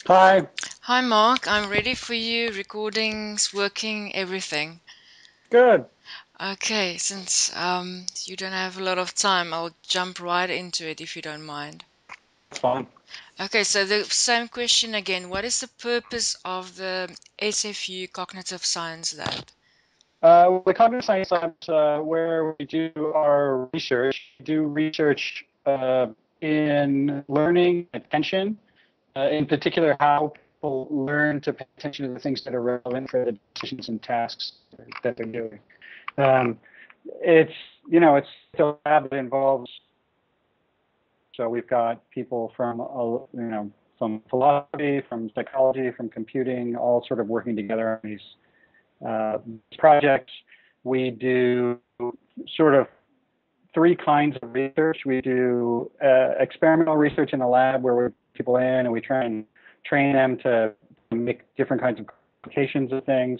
Hi, Hi Mark, I'm ready for you. Recordings, working, everything. good. Okay, since you don't have a lot of time, I'll jump right into it if you don't mind. It's fine. Okay, so the same question again. What is the purpose of the SFU Cognitive Science Lab? The Cognitive Science Labs, where we do our research, do research in learning, attention, in particular, how people learn to pay attention to the things that are relevant for the decisions and tasks that they're doing. Um, it's, it's a lab that involves, so we've got people from, from philosophy, from psychology, from computing, all sort of working together on these projects. We do sort of three kinds of research. We do experimental research in the lab where we bring people in and we try and train them to make different kinds of applications of things.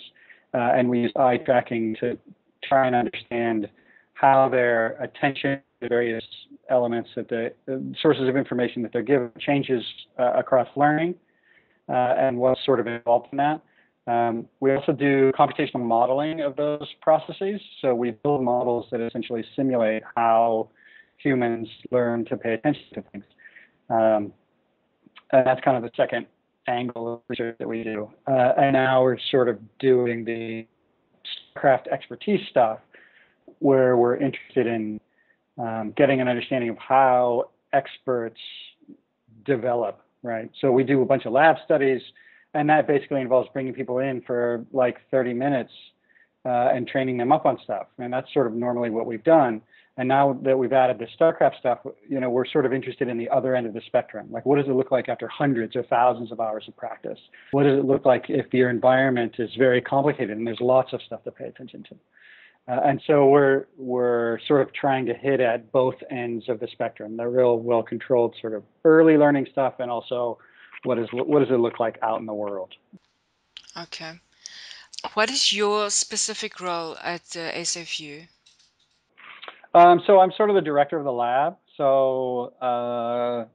And we use eye tracking to try and understand how their attention to various elements that the sources of information that they're given changes across learning and what's sort of involved in that. We also do computational modeling of those processes. So we build models that essentially simulate how humans learn to pay attention to things. Um, and that's kind of the second angle of research that we do. And now we're sort of doing the StarCraft expertise stuff, where we're interested in getting an understanding of how experts develop, right? So we do a bunch of lab studies, and that basically involves bringing people in for like 30 minutes and training them up on stuff. And that's sort of normally what we've done. And now that we've added the StarCraft stuff, we're sort of interested in the other end of the spectrum. Like, what does it look like after hundreds or thousands of hours of practice? What does it look like if your environment is very complicated and there's lots of stuff to pay attention to? And so we're sort of trying to hit at both ends of the spectrum, the real well-controlled sort of early learning stuff, and also what does it look like out in the world? Okay. What is your specific role at the SFU? So I'm sort of the director of the lab. So I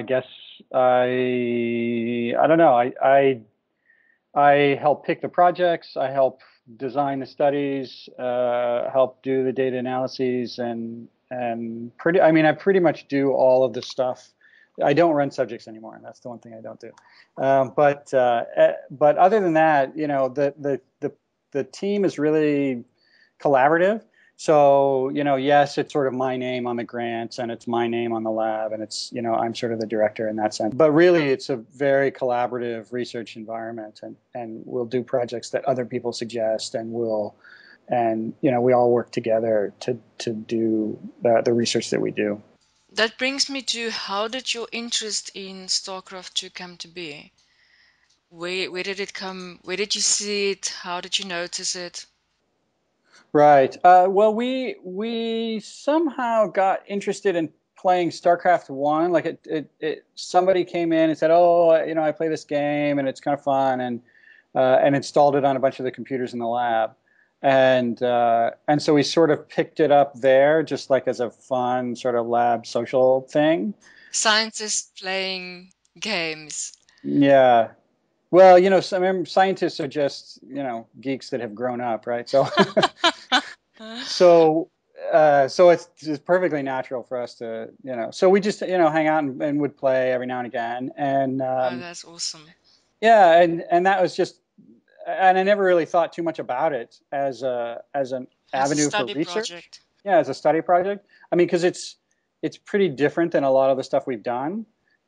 guess I don't know. I help pick the projects. I help design the studies. Help do the data analyses, and pretty. I mean, I pretty much do all of the stuff. I don't run subjects anymore. That's the one thing I don't do. But other than that, the team is really collaborative. So, yes, it's sort of my name on the grants and it's my name on the lab and it's, I'm sort of the director in that sense. But really, it's a very collaborative research environment and we'll do projects that other people suggest and we all work together to do the research that we do. That brings me to how did your interest in StarCraft 2 come to be? Where did it come? Where did you see it? How did you notice it? Right. Well, we somehow got interested in playing StarCraft One. Like somebody came in and said, "Oh, I play this game and it's kind of fun," and installed it on a bunch of the computers in the lab, and so we sort of picked it up there, just like as a fun sort of lab social thing. Scientists playing games. Yeah. Well, some scientists are just geeks that have grown up, right? So So, so it's perfectly natural for us to, so we just, hang out and would play every now and again. And Oh, that's awesome. yeah, and that was just, and I never really thought too much about it as an As a avenue for study research. project. Yeah, as a study project. I mean, because it's pretty different than a lot of the stuff we've done.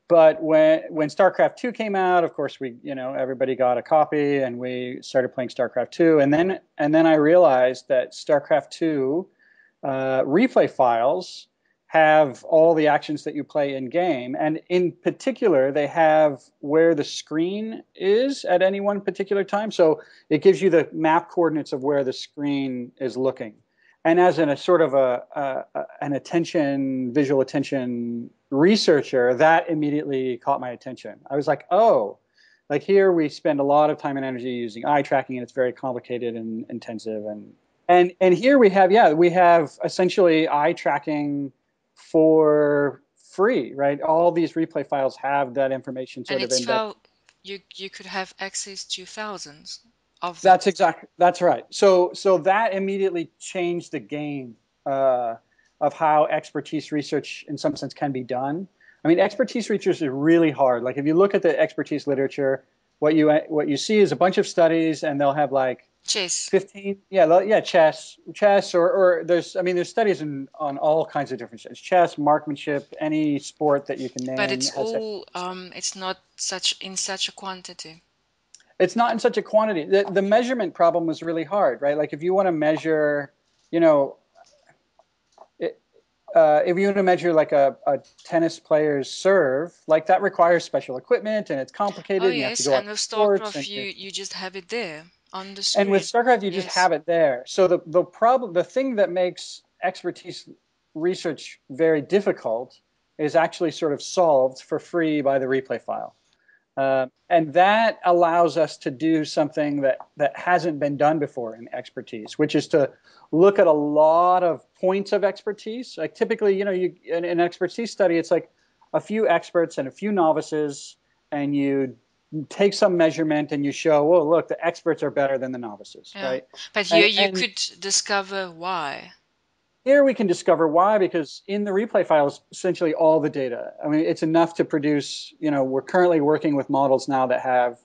But when StarCraft 2 came out, of course we, everybody got a copy and we started playing StarCraft 2. And then I realized that StarCraft 2 replay files have all the actions that you play in game. And in particular, they have where the screen is at any one particular time. So it gives you the map coordinates of where the screen is looking. And as a sort of an visual attention researcher, that immediately caught my attention. I was like, oh, like here we spend a lot of time and energy using eye tracking, and it's very complicated and intensive. And here we have essentially eye tracking for free, right? All these replay files have that information And sort of it's embedded. how you could have access to thousands of them. That's right. So that immediately changed the game uh, of how expertise research, in some sense, can be done. I mean, expertise research is really hard. Like if you look at the expertise literature, what you see is a bunch of studies, and they'll have like Chess. 15, yeah, chess, or there's studies on all kinds of different things. Chess, marksmanship, any sport that you can But name it's has all expertise. it's not such in such a quantity. It's not in such a quantity. The measurement problem was really hard, right? Like if you want to measure, you know, it, if you want to measure like a tennis player's serve, like that requires special equipment and it's Oh complicated and you have to yes, go out and to with sports StarCraft you just have it there on the and with screen. StarCraft you just Yes. have it there. So the thing that makes expertise research very difficult is actually sort of solved for free by the replay file. And that allows us to do something that hasn't been done before in expertise, which is to look at a lot of points of expertise. Like typically, in an expertise study, it's like a few experts and a few novices, and you take some measurement and you show, well, look, the experts are better than the novices, Yeah. right? But here And, you and could discover why. here we can discover why, because in the replay file is essentially all the data. I mean, it's enough to produce, we're currently working with models now that have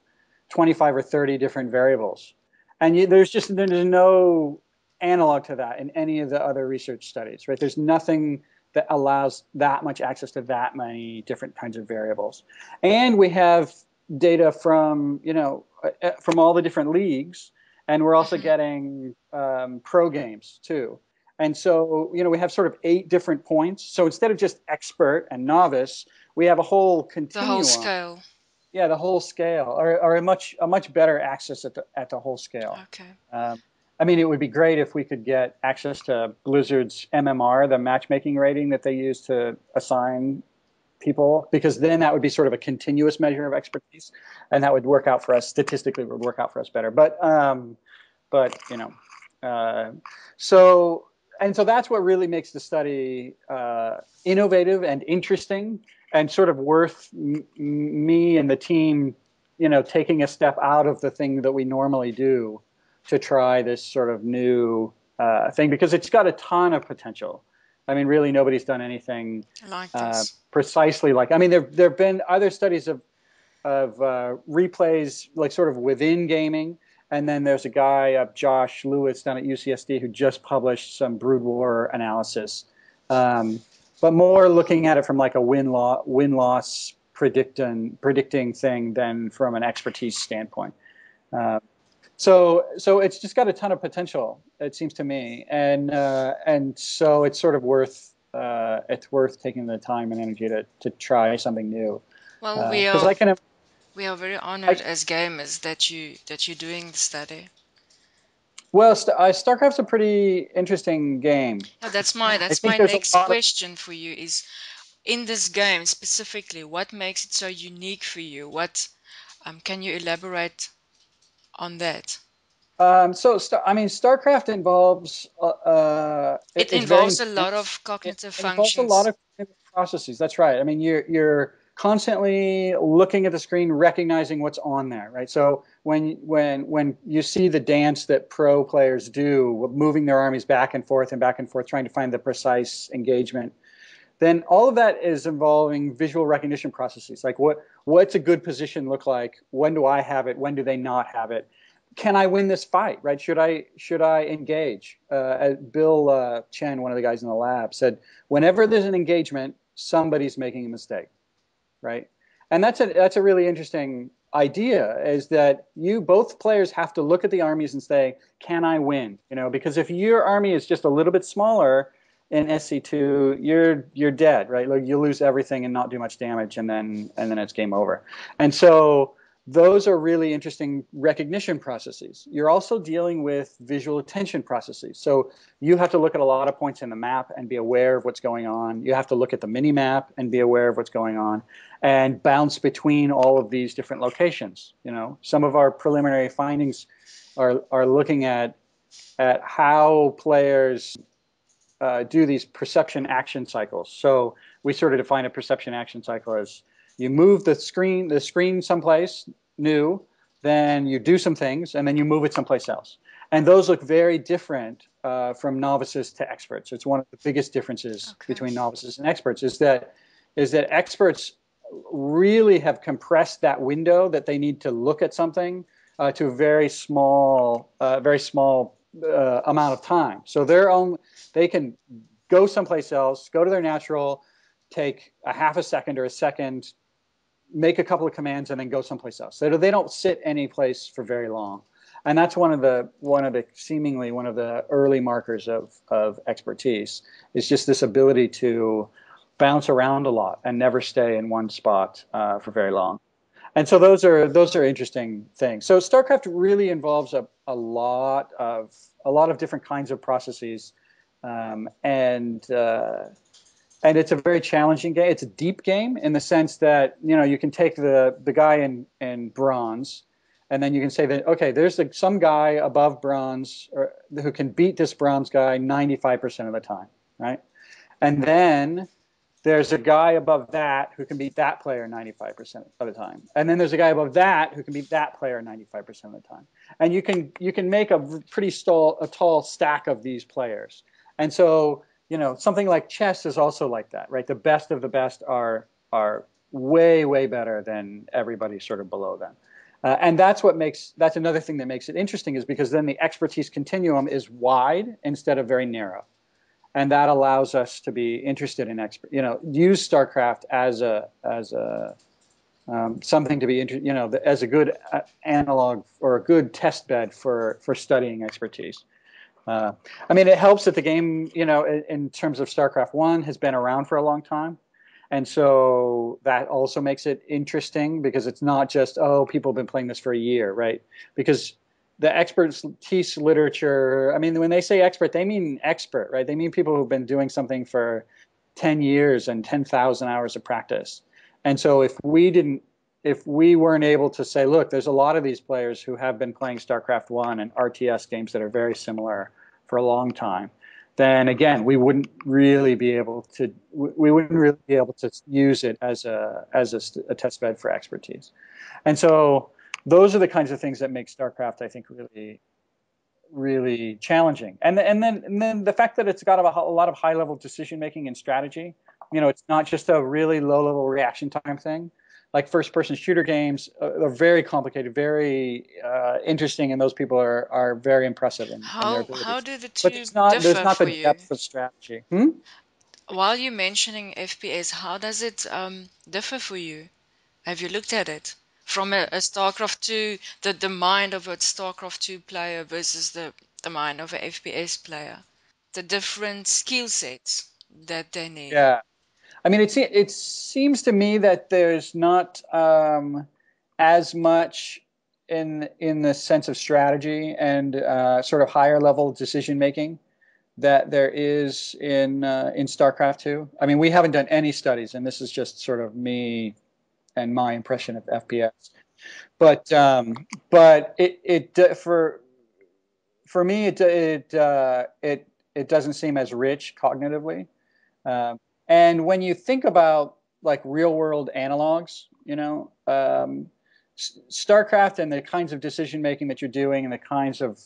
25 or 30 different variables. And there's no analog to that in any of the other research studies, right? There's nothing that allows that much access to that many different kinds of variables. And we have data from all the different leagues, and we're also Hmm. getting pro games too. And so, we have sort of 8 different points. So instead of just expert and novice, we have a whole The whole continuum. scale. Yeah, the whole scale, or a much better access at the whole scale. Okay. I mean, it would be great if we could get access to Blizzard's MMR, the matchmaking rating that they use to assign people, because then that would be sort of a continuous measure of expertise, and that would work out for us statistically. Would work out for us better. But uh, so so that's what really makes the study innovative and interesting, and sort of worth me and the team, taking a step out of the thing that we normally do to try this sort of new thing, because it's got a ton of potential. I mean, really, nobody's done anything Like this. precisely like. I mean, there've been other studies of replays, like sort of within gaming. And then there's a guy, Josh Lewis, down at UCSD, who just published some brood war analysis, but more looking at it from like a win-loss predicting thing than from an expertise standpoint. Uh, so it's just got a ton of potential, it seems to me, and so it's sort of worth taking the time and energy to try something new, Well, because we are very I honored as gamers that you're doing the study. well, StarCraft's a pretty interesting game. Now I that's think my there's a next lot of question for you is in this game specifically, what makes it so unique for you? What can you elaborate on that? I mean, StarCraft involves It it's very involves a lot intense. of It, cognitive it involves a lot functions. of processes. That's right. I mean, you're constantly looking at the screen, recognizing what's on there, right? So when you see the dance that pro players do, moving their armies back and forth, trying to find the precise engagement, then all of that is involving visual recognition processes. Like what's a good position look like? When do I have it? When do they not have it? Can I win this fight? Right? Should I engage? Bill Chen, one of the guys in the lab, said whenever there's an engagement, somebody's making a mistake, right? And that's a really interesting idea. Is that both players have to look at the armies and say, can I win? Because if your army is just a little bit smaller in SC2, you're dead, right? Like you lose everything and not do much damage, and then it's game over. And so those are really interesting recognition processes. You're also dealing with visual attention processes. So you have to look at a lot of points in the map and be aware of what's going on. You have to look at the mini map and be aware of what's going on, and bounce between all of these different locations. Some of our preliminary findings are looking at how players do these perception action cycles. So we sort of define a perception action cycle as you move the screen someplace new, then you do some things, and then you move it someplace else. And those look very different from novices to experts. It's one of the biggest differences Okay. between novices and experts is that experts really have compressed that window that they need to look at something to a very small amount of time. So they can go someplace else, go to their natural, take a half a second or a second, make a couple of commands, and then go someplace else. So they don't sit any place for very long. And that's seemingly one of the early markers of expertise is just this ability to bounce around a lot and never stay in one spot for very long. And so those are interesting things. So StarCraft really involves a lot of different kinds of processes, and it's a very challenging game. It's a deep game in the sense that you can take the guy in bronze, and then you can say that okay, there's some guy above bronze who can beat this bronze guy 95% of the time, right? And then there's a guy above that who can beat that player 95% of the time. And then there's a guy above that who can beat that player 95% of the time. And you can make a pretty tall stack of these players. And so, something like chess is also like that, right? The best of the best are way, way better than everybody sort of below them. And that's another thing that makes it interesting is because then the expertise continuum is wide instead of very narrow, and that allows us to be interested in use StarCraft as a something to be as a good analog or a good test bed for studying expertise. I mean, it helps that the game, in terms of StarCraft 1 has been around for a long time. And so that also makes it interesting because it's not just, oh, people have been playing this for a year, right? Because the expertise literature, I mean, when they say expert, they mean expert, right? They mean people who've been doing something for 10 years and 10,000 hours of practice. And so if we weren't able to say, look, there's a lot of these players who have been playing StarCraft 1 and RTS games that are very similar for a long time, then again, we wouldn't really be able to use it as a test bed for expertise. And so those are the kinds of things that make StarCraft, I think, really, really challenging. And then the fact that it's got a lot of high level decision making and strategy. It's not just a really low level reaction time thing. Like first person shooter games are very complicated, very interesting, and those people are very impressive in their How abilities. do the But two there's differ not for the you? depth of strategy. Hmm? While you're mentioning FPS, how does it differ for you? Have you looked at it from a StarCraft 2, the mind of a StarCraft 2 player versus the mind of a FPS player? The different skill sets that they need. Yeah. I mean, it seems to me that there's not as much in the sense of strategy and sort of higher level decision making that there is in StarCraft 2. I mean, we haven't done any studies, and this is just sort of me and my impression of FPS. But for me it doesn't seem as rich cognitively. Um, and when you think about like real world analogs, StarCraft and the kinds of decision making that you're doing and the kinds of,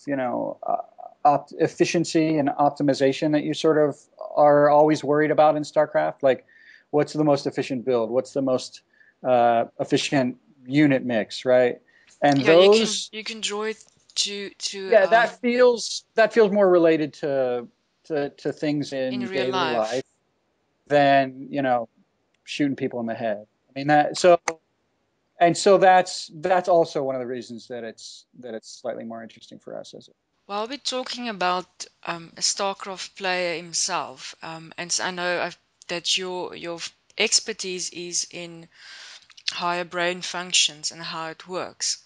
efficiency and optimization that you sort of are always worried about in StarCraft, like what's the most efficient build? What's the most efficient unit mix, right? And Yeah, those, you can draw it to yeah, that feels more related to things in in real daily life. life than shooting people in the head. I mean so that's also one of the reasons that it's slightly more interesting for us as While we're talking about a StarCraft player himself, and I know that your expertise is in higher brain functions and how it works.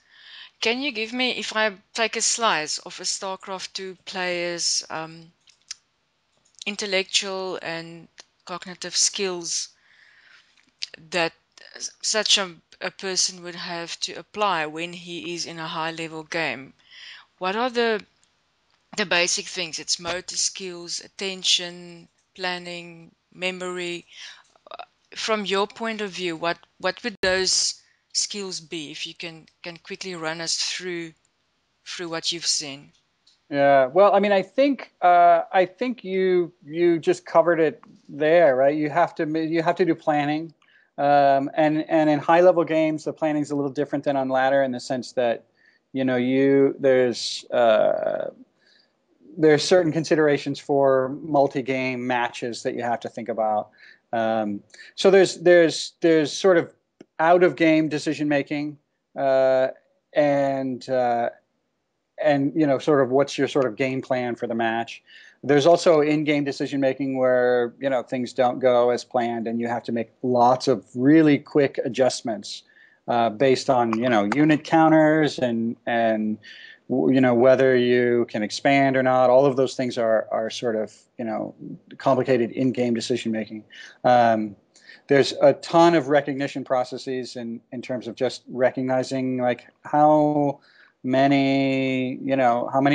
Can you give me, if I take a slice of a StarCraft 2 player's intellectual and cognitive skills that such a person would have to apply when he is in a high level game? What are the the basic things. It's motor skills, attention, planning, memory. From your point of view, what would those skills be if you can quickly run us through what you've seen? Yeah, well, I mean, I think you just covered it there, right? You have to do planning, and in high level games, the planning is a little different than on ladder in the sense that, you know, there's certain considerations for multi-game matches that you have to think about. So there's sort of out of game decision making, uh, and you know, sort of what's your sort of game plan for the match. There's also in-game decision making where, you know, things don't go as planned and you have to make lots of really quick adjustments based on, you know, unit counters and you know, whether you can expand or not. All of those things are sort of, you know, complicated in-game decision making. Um, there's a ton of recognition processes in terms of just recognizing like how many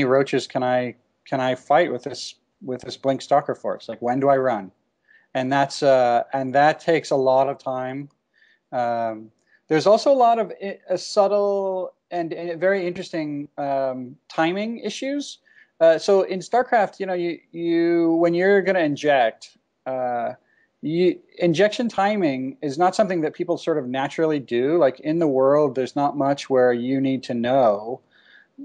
roaches can I fight with this blink stalker force? Like when do I run? And that takes a lot of time. There's also a lot of subtle and very interesting timing issues. So in StarCraft, you know, you when you're going to inject, injection timing is not something that people sort of naturally do. Like in the world, there's not much where you need to know,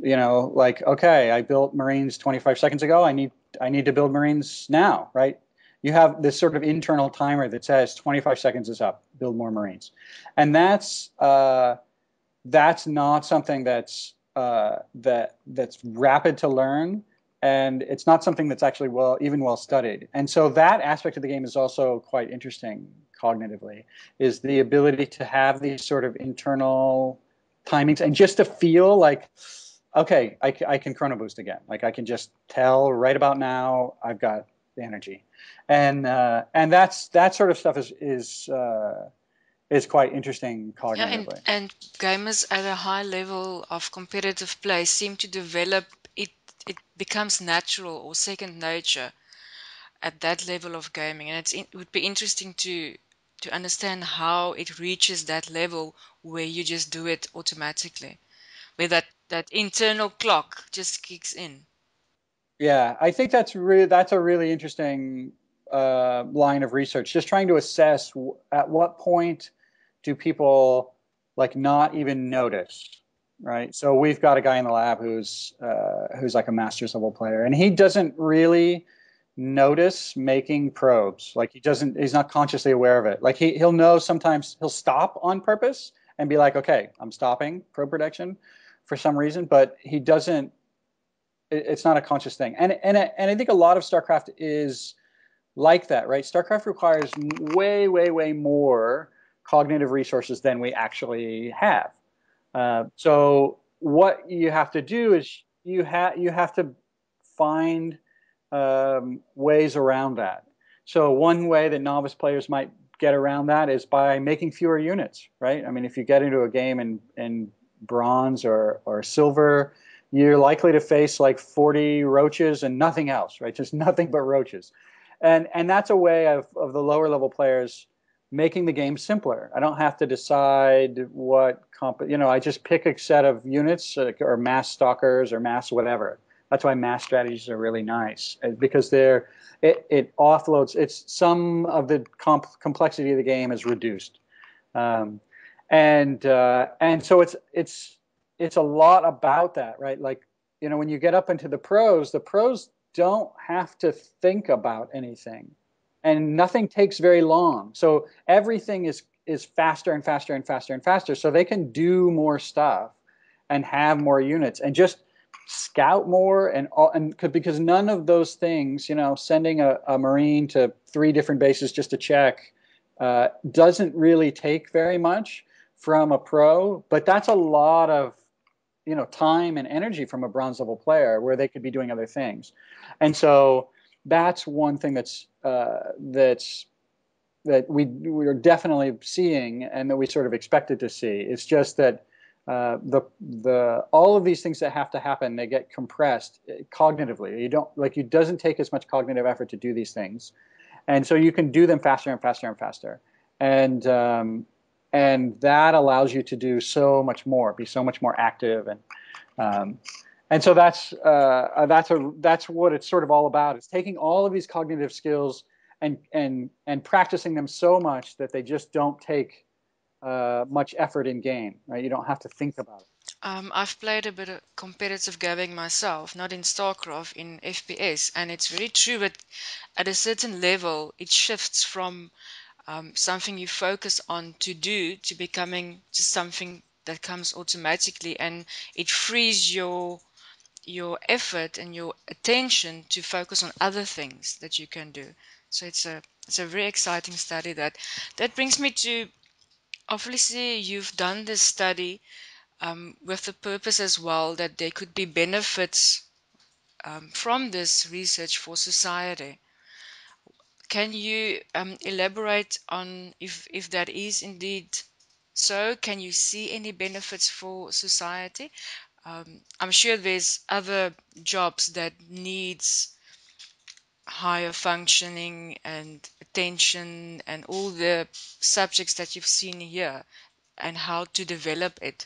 you know, like, okay, I built Marines 25 seconds ago. I need to build Marines now, right? You have this sort of internal timer that says 25 seconds is up, build more Marines, and that's not something that's rapid to learn, and it's not something that's actually well studied. And so that aspect of the game is also quite interesting cognitively, is the ability to have these sort of internal timings and just to feel like, okay, I can chrono boost again. Like I can just tell right about now I've got the energy, and that sort of stuff is quite interesting Yeah, cognitively. and gamers at a high level of competitive play seem to develop it. It becomes natural or second nature at that level of gaming, and it would be interesting to understand how it reaches that level where you just do it automatically, where that internal clock just kicks in. Yeah, I think that's a really interesting line of research. Just trying to assess at what point do people like not even notice, right? So we've got a guy in the lab who's like a master's level player, and he doesn't really notice making probes. Like he's not consciously aware of it. Like he'll know sometimes he'll stop on purpose and be like, okay, I'm stopping probe production for some reason, but he doesn't it's not a conscious thing. And I think a lot of StarCraft is like that, right? StarCraft requires way more cognitive resources than we actually have. So what you have to do is you have to find ways around that. So one way that novice players might get around that is by making fewer units, right? I mean, if you get into a game in bronze or silver, you're likely to face like 40 roaches and nothing else, right? Just nothing but roaches. And that's a way of the lower level players making the game simpler. I don't have to decide you know, I just pick a set of units or mass stalkers or mass whatever. That's why mass strategies are really nice because it offloads. It's some of the complexity of the game is reduced, um, and so it's a lot about that, right? Like, you know, when you get up into the pros don't have to think about anything, and nothing takes very long. So everything is faster and faster and faster and faster. So they can do more stuff and have more units and just scout more and because none of those things, you know, sending a Marine to 3 different bases just to check doesn't really take very much from a pro, but that's a lot of, you know, time and energy from a bronze level player where they could be doing other things. And so that's one thing that we are definitely seeing and that we sort of expected to see. It's just that all of these things that have to happen, they get compressed cognitively. It doesn't take as much cognitive effort to do these things, and so you can do them faster and faster and faster, and that allows you to do so much more, be so much more active, and so that's what it's sort of all about. It's taking all of these cognitive skills and practicing them so much that they just don't take much effort in game, right? You don't have to think about it. I've played a bit of competitive gaming myself, not in StarCraft, in FPS, and it's very true. But at a certain level, it shifts from something you focus on to do to becoming just something that comes automatically, and it frees your effort and your attention to focus on other things that you can do. So it's a very exciting study. That brings me to, obviously you've done this study with the purpose as well that there could be benefits from this research for society. Can you elaborate on if that is indeed so? Can you see any benefits for society? I'm sure there's other jobs that needs higher functioning and attention and all the subjects that you've seen here and how to develop it.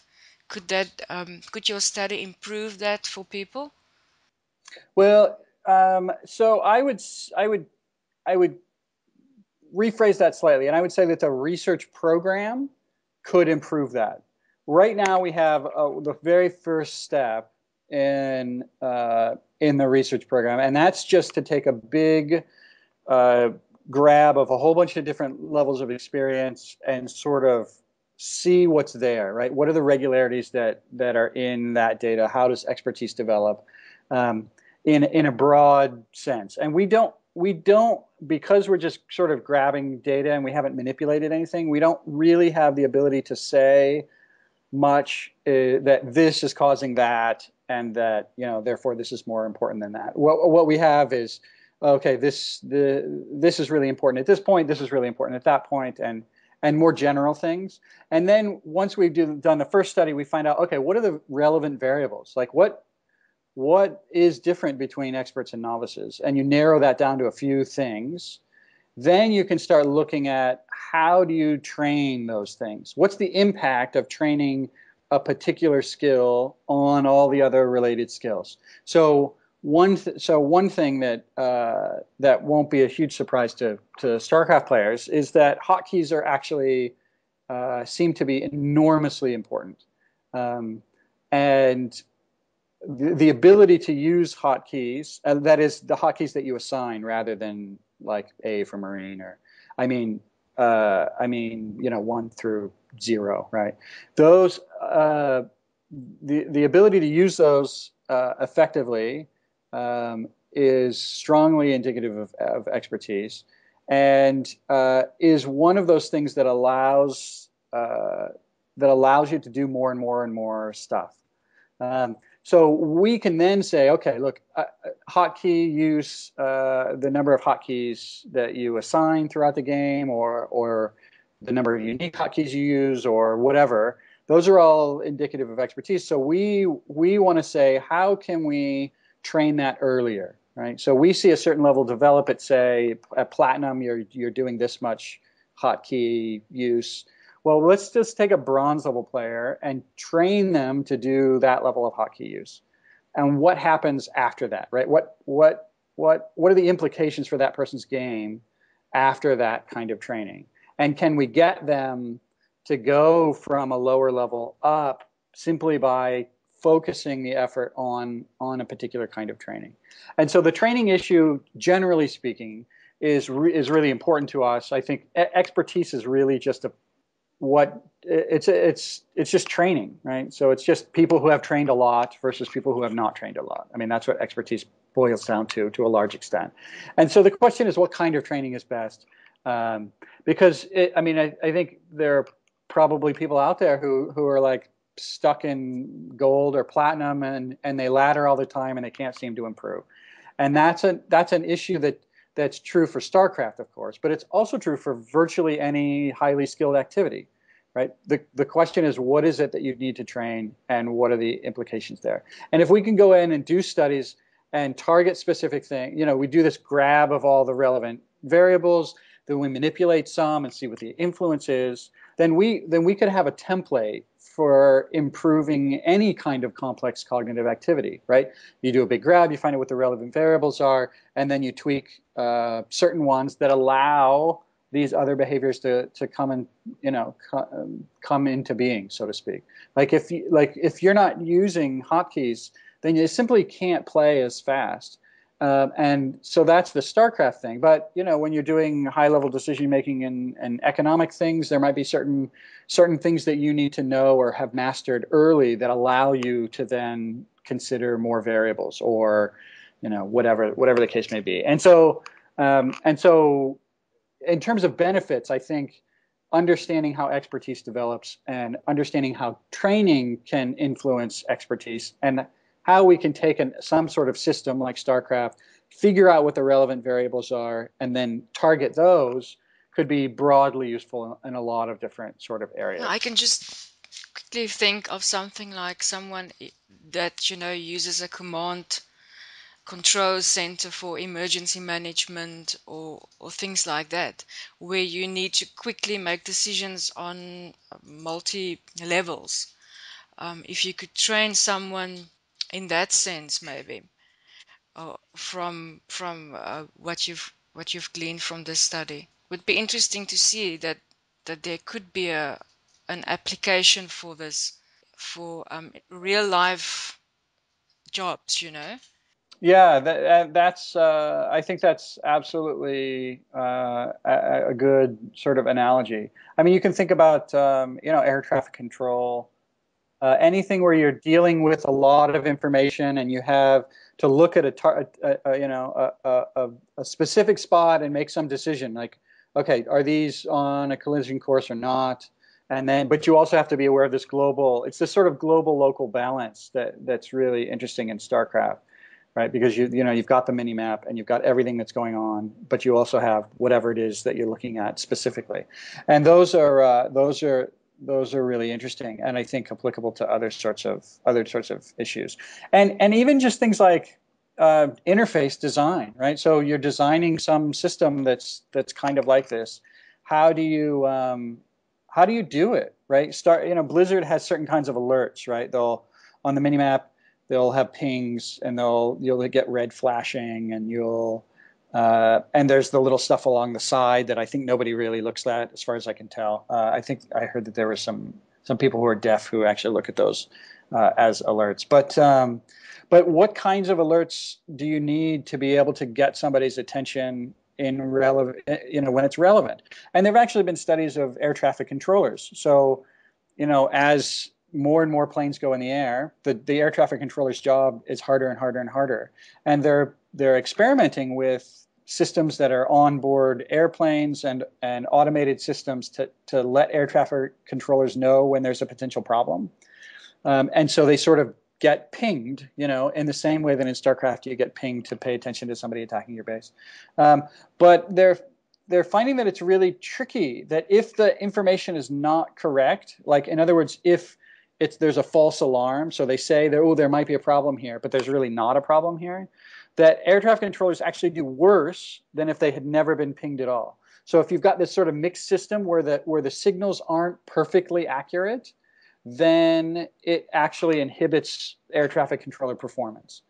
Could your study improve that for people? Well, so I would rephrase that slightly, and I would say that the research program could improve that. Right now, we have the very first step in the research program, and that's just to take a big uh, grab of a whole bunch of different levels of experience and sort of see what's there, right? What are the regularities that are in that data? How does expertise develop um, in a broad sense? And we don't because we're just sort of grabbing data and we haven't manipulated anything. We don't really have the ability to say much that this is causing that and that therefore this is more important than that. What we have is okay, this is really important at this point, this is really important at that point, and more general things. And then once we've done the first study, we find out, okay, what are the relevant variables? Like what is different between experts and novices? And you narrow that down to a few things. Then you can start looking at how do you train those things? What's the impact of training a particular skill on all the other related skills? So one thing that won't be a huge surprise to StarCraft players is that hotkeys are actually seem to be enormously important, and the ability to use hotkeys, that is the hotkeys that you assign rather than like A for Marine or, one through zero, right? Those, the ability to use those effectively is strongly indicative of expertise, and is one of those things that allows you to do more and more and more stuff. So we can then say, okay, look, hotkey use, the number of hotkeys that you assign throughout the game, or the number of unique hotkeys you use, or whatever. Those are all indicative of expertise. So we want to say, how can we train that earlier, right? So we see a certain level develop at, say, at platinum, you're doing this much hotkey use. Well, let's just take a bronze level player and train them to do that level of hotkey use. And what happens after that, right? What are the implications for that person's game after that kind of training? And can we get them to go from a lower level up simply by focusing the effort on a particular kind of training? And so the training issue, generally speaking, is really important to us. I think expertise is really just it's just training, right? So it's just people who have trained a lot versus people who have not trained a lot. I mean, that's what expertise boils down to a large extent. And so the question is, what kind of training is best? Because I think there are probably people out there who are like stuck in gold or platinum and they ladder all the time and they can't seem to improve. And that's an issue that's true for StarCraft, of course, but it's also true for virtually any highly skilled activity. right? The question is, what is it that you need to train, and what are the implications there? And if we can go in and do studies and target specific things, we do this grab of all the relevant variables, then we manipulate some and see what the influence is, then we could have a template for improving any kind of complex cognitive activity, right? You do a big grab, you find out what the relevant variables are, and then you tweak certain ones that allow these other behaviors to come and come into being, so to speak. Like if you're not using hotkeys, then you simply can't play as fast. And so that's the StarCraft thing. But when you're doing high-level decision-making and economic things, there might be certain things that you need to know or have mastered early that allow you to then consider more variables, or whatever the case may be. And so in terms of benefits, I think understanding how expertise develops and understanding how training can influence expertise, and how we can take some sort of system like StarCraft, figure out what the relevant variables are, and then target those, could be broadly useful in a lot of different sort of areas. I can just quickly think of something like someone that uses a command control center for emergency management, or things like that, where you need to quickly make decisions on multi levels. If you could train someone in that sense, maybe, from what you've gleaned from this study, would be interesting to see that there could be an application for this for real life jobs. Yeah, that's. I think that's absolutely a good sort of analogy. I mean, you can think about air traffic control, anything where you're dealing with a lot of information and you have to look at a specific spot and make some decision. Like, okay, are these on a collision course or not? And then, but you also have to be aware of this global. It's this sort of global local balance that's really interesting in StarCraft, right? Because you've got the mini map and you've got everything that's going on, but you also have whatever it is that you're looking at specifically, and those are really interesting, and I think applicable to other sorts of issues, and even just things like interface design, right? So you're designing some system that's kind of like this. How do you do it, right? Blizzard has certain kinds of alerts, right? They'll on the minimap they'll have pings, and you'll get red flashing, and and there's the little stuff along the side that I think nobody really looks at, as far as I can tell. I think I heard that there were some people who are deaf who actually look at those as alerts. But what kinds of alerts do you need to be able to get somebody's attention when it's relevant? And there have actually been studies of air traffic controllers. So, as more and more planes go in the air, the air traffic controller's job is harder and harder and harder. And they're experimenting with systems that are on board airplanes and automated systems to let air traffic controllers know when there's a potential problem. And so they sort of get pinged, in the same way that in StarCraft you get pinged to pay attention to somebody attacking your base. But they're finding that it's really tricky, that if the information is not correct, like in other words, if there's a false alarm, so they say there might be a problem here, but there's really not a problem here, that air traffic controllers actually do worse than if they had never been pinged at all. So if you've got this sort of mixed system where the signals aren't perfectly accurate, then it actually inhibits air traffic controller performance.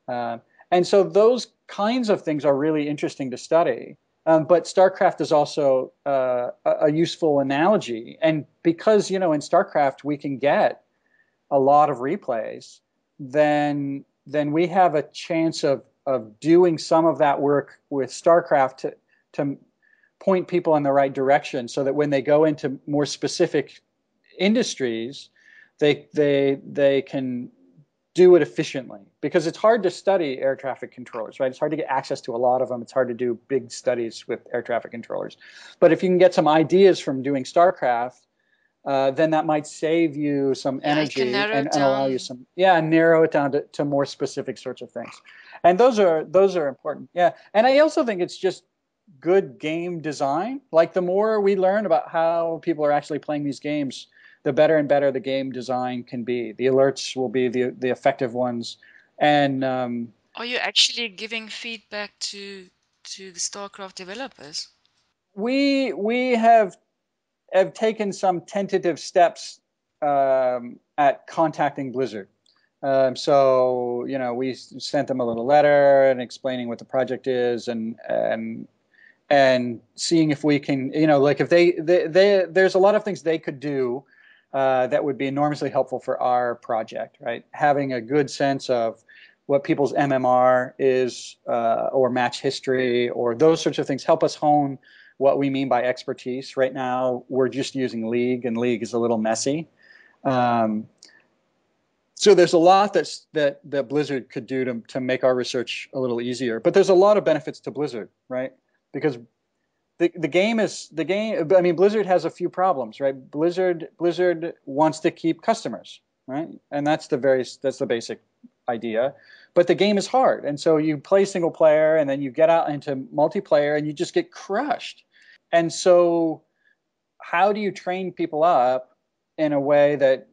And so those kinds of things are really interesting to study. But StarCraft is also a useful analogy. And because, in StarCraft we can get a lot of replays, then we have a chance of doing some of that work with StarCraft to point people in the right direction, so that when they go into more specific industries, they can do it efficiently, because it's hard to study air traffic controllers, right? It's hard to get access to a lot of them. It's hard to do big studies with air traffic controllers. But if you can get some ideas from doing StarCraft, then that might save you some energy and allow you narrow it down to more specific sorts of things. And those are important. Yeah. And I also think it's just good game design. Like the more we learn about how people are actually playing these games, the better and better the game design can be. The alerts will be the effective ones, and Are you actually giving feedback to the StarCraft developers? we have taken some tentative steps at contacting Blizzard. So we sent them a little letter and explaining what the project is, and seeing if we can, like if they there's a lot of things they could do that would be enormously helpful for our project, right? Having a good sense of what people's MMR is, or match history, or those sorts of things help us hone what we mean by expertise. Right now, we're just using League, and League is a little messy. Um, so there's a lot that Blizzard could do to make our research a little easier. But there's a lot of benefits to Blizzard, right? Because the game is the game. I mean, Blizzard has a few problems, right? Blizzard wants to keep customers, right? And that's the basic idea. But the game is hard, and so you play single player, and then you get out into multiplayer, and you just get crushed. And so, how do you train people up in a way that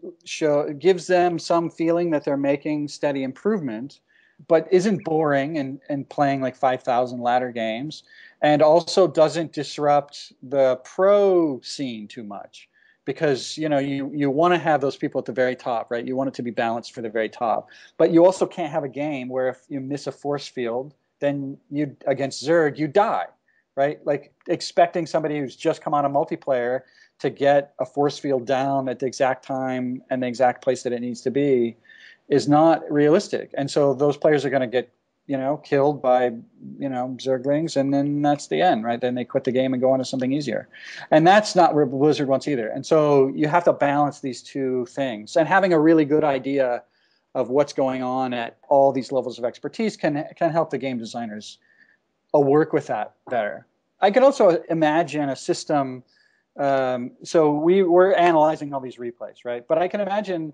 gives them some feeling that they're making steady improvement, but isn't boring and playing like 5,000 ladder games, and also doesn't disrupt the pro scene too much? Because you want to have those people at the very top, right? You want it to be balanced for the very top, but you also can't have a game where if you miss a force field, then you against Zerg you die, right? Like expecting somebody who's just come on a multiplayer to get a force field down at the exact time and the exact place that it needs to be is not realistic. And so those players are going to get, killed by, Zerglings, and then that's the end, right? Then they quit the game and go on to something easier. And that's not where Blizzard wants either. And so you have to balance these two things. And having a really good idea of what's going on at all these levels of expertise can help the game designers work with that better. I could also imagine a system. So we're analyzing all these replays, right? But I can imagine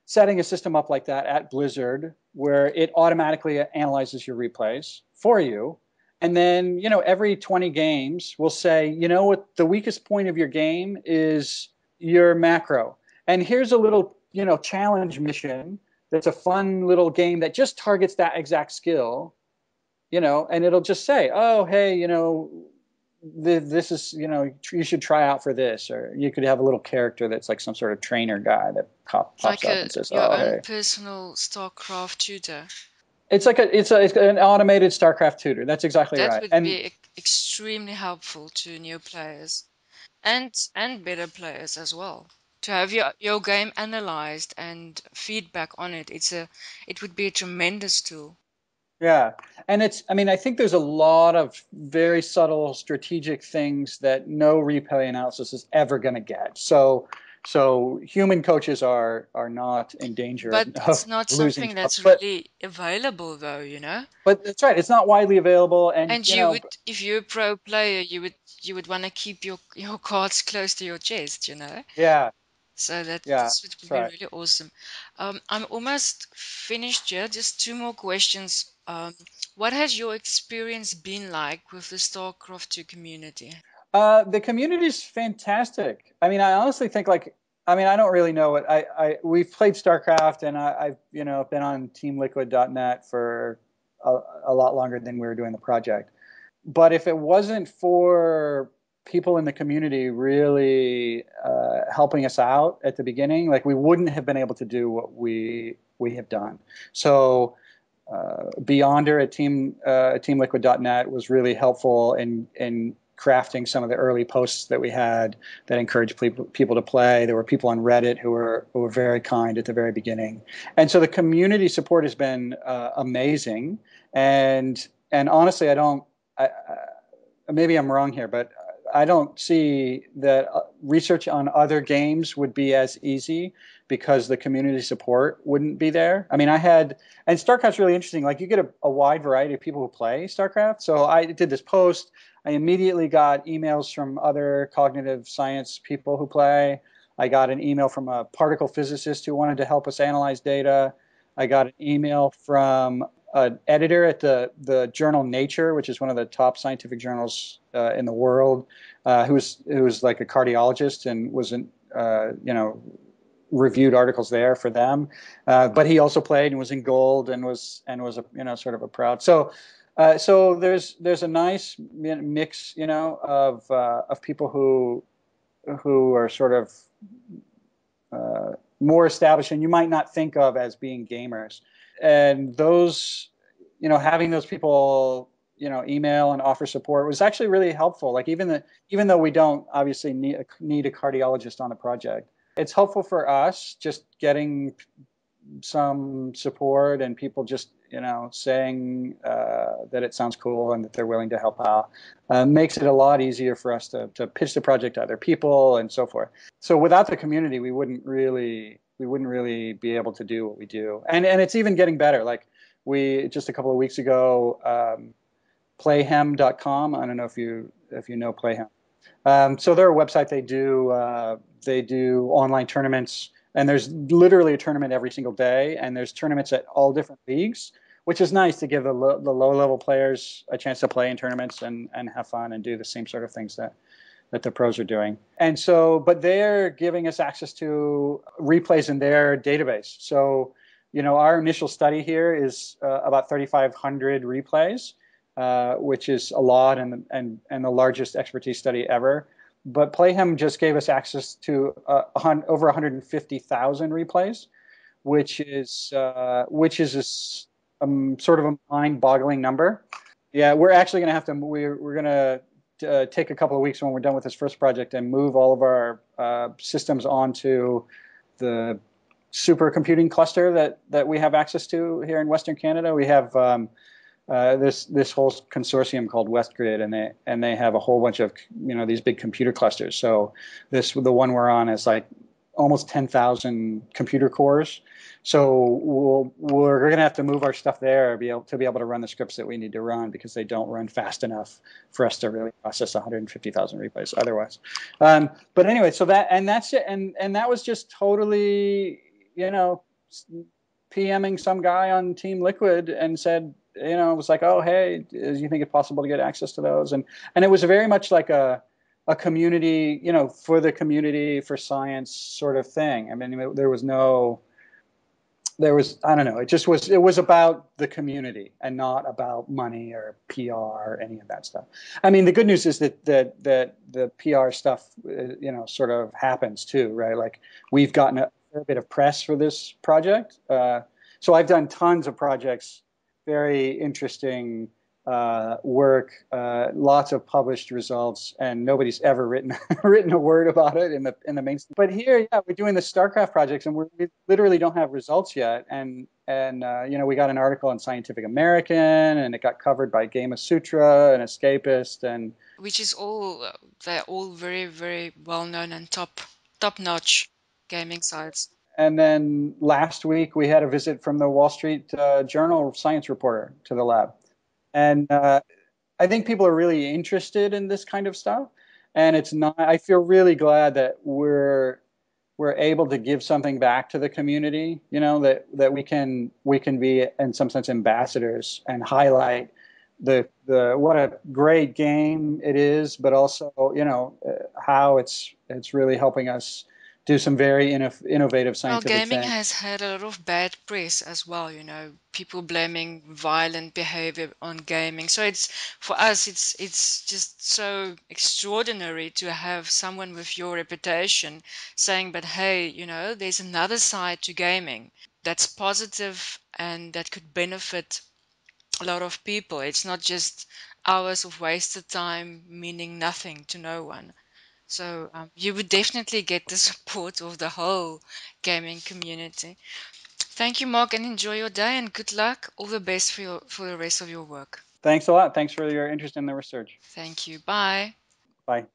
setting a system up like that at Blizzard where it automatically analyzes your replays for you. And then, every 20 games we'll say, what the weakest point of your game is your macro. And here's a little, challenge mission that's a fun little game that just targets that exact skill, and it'll just say, oh, hey, this is, you should try out for this. Or you could have a little character that's like some sort of trainer guy that pops Like up and says, your oh, own hey. personal StarCraft tutor. It's an automated StarCraft tutor. That's exactly That right. would And be extremely helpful to new players and better players as well. To have your game analyzed and feedback on it, it would be a tremendous tool. yeah, and I think there's a lot of very subtle strategic things that no replay analysis is ever going to get. So human coaches are not in danger But it's of not losing something jobs. that's really available though. But that's right. It's not widely available, and And you would, if you're a pro player, you would want to keep your cards close to your chest. yeah, So yeah, this would that's be right. really awesome. I'm almost finished here. Just two more questions. What has your experience been like with the StarCraft 2 community? The community is fantastic. I honestly think I don't really know what we've played StarCraft, and I've been on TeamLiquid.net for a lot longer than we were doing the project. But if it wasn't for people in the community really helping us out at the beginning, like we wouldn't have been able to do what we have done. So Beyonder at TeamLiquid.net was really helpful in crafting some of the early posts that we had that encouraged people to play. There were people on Reddit who were very kind at the very beginning, and so the community support has been amazing. And honestly, I don't. Maybe I'm wrong here, but I don't see that research on other games would be as easy because the community support wouldn't be there. And StarCraft's really interesting. Like you get a wide variety of people who play StarCraft. So I did this post. I immediately got emails from other cognitive science people who play. I got an email from a particle physicist who wanted to help us analyze data. I got an email from an editor at the journal Nature, which is one of the top scientific journals in the world, who was like a cardiologist and was an reviewed articles there for them. But he also played and was in gold and was a sort of a proud. So there's a nice mix of people who are sort of more established and you might not think of as being gamers. And those, having those people, email and offer support was actually really helpful. Like even though we don't obviously need a cardiologist on the project, it's helpful for us just getting some support and people just saying that it sounds cool and that they're willing to help out makes it a lot easier for us to pitch the project to other people and so forth. So without the community, we wouldn't really be able to do what we do. And it's even getting better. Like we just a couple of weeks ago, playhem.com. I don't know if you know Playhem. So they're a website. They do online tournaments, and there's literally a tournament every single day, and there's tournaments at all different leagues, which is nice to give the low level players a chance to play in tournaments and have fun and do the same sort of things that the pros are doing. And so, but they're giving us access to replays in their database. So, our initial study here is about 3,500 replays, which is a lot and the largest expertise study ever. But Playhem just gave us access to over 150,000 replays, which is sort of a mind-boggling number. Yeah, we're actually going to have to we're going to take a couple of weeks when we're done with this first project and move all of our systems onto the supercomputing cluster that we have access to here in Western Canada. We have this whole consortium called WestGrid, and they have a whole bunch of these big computer clusters. So the one we're on is like almost 10,000 computer cores. So we're going to have to move our stuff there to be able to run the scripts that we need to run because they don't run fast enough for us to really process 150,000 replays otherwise. But anyway, that's it. And that was just totally, PMing some guy on Team Liquid and said, it was like, oh, hey, do you think it's possible to get access to those? And it was very much like a community, for the community, for science sort of thing. I mean, I don't know, it was about the community and not about money or PR or any of that stuff. I mean, the good news is that the PR stuff, sort of happens too, right? Like we've gotten a fair bit of press for this project. So I've done tons of projects, very interesting work, lots of published results, and nobody's ever written a word about it in the mainstream. But here, yeah, we're doing the StarCraft projects, and we literally don't have results yet. And we got an article in Scientific American, and it got covered by Game of Sutra and Escapist, and Which is they're all very, very well known and top notch gaming sites. and then last week we had a visit from the Wall Street Journal science reporter to the lab, and I think people are really interested in this kind of stuff, and it's not. I feel really glad that we're able to give something back to the community. That we can be in some sense ambassadors and highlight the what a great game it is, but also how it's really helping us do some very innovative Well, scientific gaming things. has had a lot of bad press as well, people blaming violent behavior on gaming. So for us, it's just so extraordinary to have someone with your reputation saying, but hey, there's another side to gaming that's positive and that could benefit a lot of people. It's not just hours of wasted time meaning nothing to no one. So you would definitely get the support of the whole gaming community. Thank you, Mark, and enjoy your day and good luck. All the best for the rest of your work. Thanks a lot. Thanks for your interest in the research. Thank you. Bye. Bye.